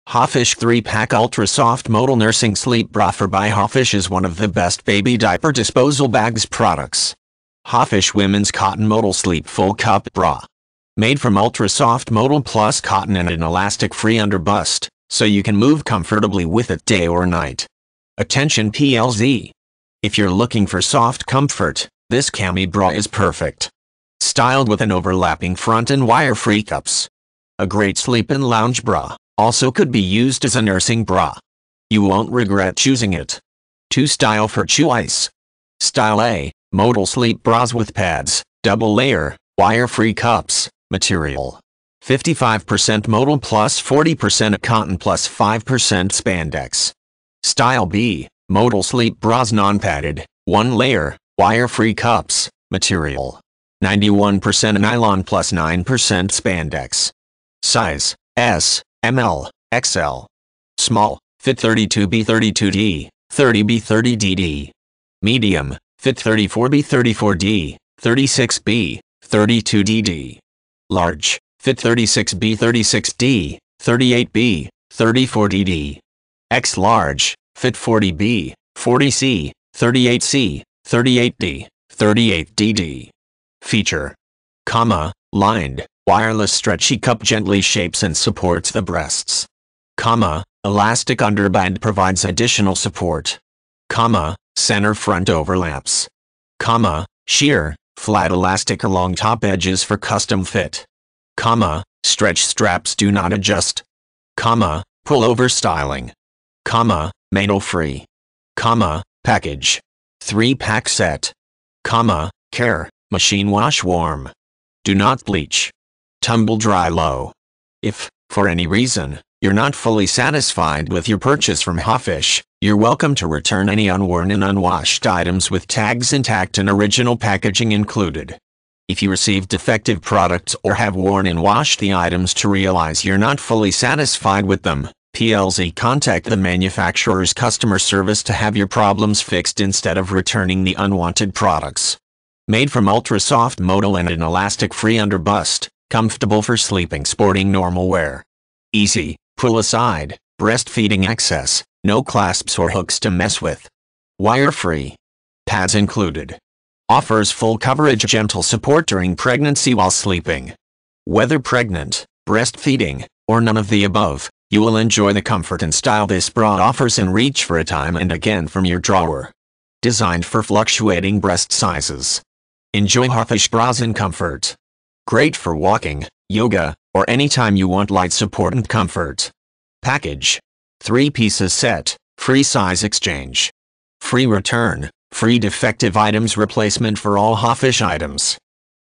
HOFISH 3-pack Ultra Soft Modal Nursing Sleep Bra for by HOFISH is one of the best baby diaper disposal bags products. HOFISH Women's Cotton Modal Sleep Full Cup Bra. Made from ultra soft modal plus cotton and an elastic-free underbust, so you can move comfortably with it day or night. Attention PLZ. If you're looking for soft comfort, this cami bra is perfect. Styled with an overlapping front and wire-free cups. A great sleep and lounge bra, also could be used as a nursing bra. You won't regret choosing it. 2 style for choice. Style A, modal sleep bras with pads, double layer, wire-free cups. Material: 55% modal plus 40% cotton plus 5% spandex. Style B, modal sleep bras non-padded, 1 layer, wire-free cups. Material: 91% nylon plus 9% spandex. Size: S, ML, XL. Small, fit 32B 32D, 30B 30DD. Medium, fit 34B 34D, 36B, 32DD. Large, fit 36B 36D, 38B, 34DD. X large, fit 40B, 40C, 38C, 38D, 38DD. Feature: lined, wireless stretchy cup gently shapes and supports the breasts. Elastic underband provides additional support. Center front overlaps. Sheer, flat elastic along top edges for custom fit. Stretch straps do not adjust. Pullover styling. Mantle free. Package. 3-pack set. Care, machine wash warm. Do not bleach. Tumble dry low. If, for any reason, you're not fully satisfied with your purchase from HOFISH, you're welcome to return any unworn and unwashed items with tags intact and original packaging included. If you receive defective products or have worn and washed the items to realize you're not fully satisfied with them, PLZ contact the manufacturer's customer service to have your problems fixed instead of returning the unwanted products. Made from ultra soft modal and an elastic-free underbust, comfortable for sleeping sporting normal wear. Easy, pull aside, breastfeeding access, no clasps or hooks to mess with. Wire-free. Pads included. Offers full coverage gentle support during pregnancy while sleeping. Whether pregnant, breastfeeding, or none of the above, you will enjoy the comfort and style this bra offers and reach for a time and again from your drawer. Designed for fluctuating breast sizes. Enjoy HOFISH bras in comfort. Great for walking, yoga, or anytime you want light support and comfort. Package: 3 pieces set, free size exchange. Free return, free defective items replacement for all HOFISH items.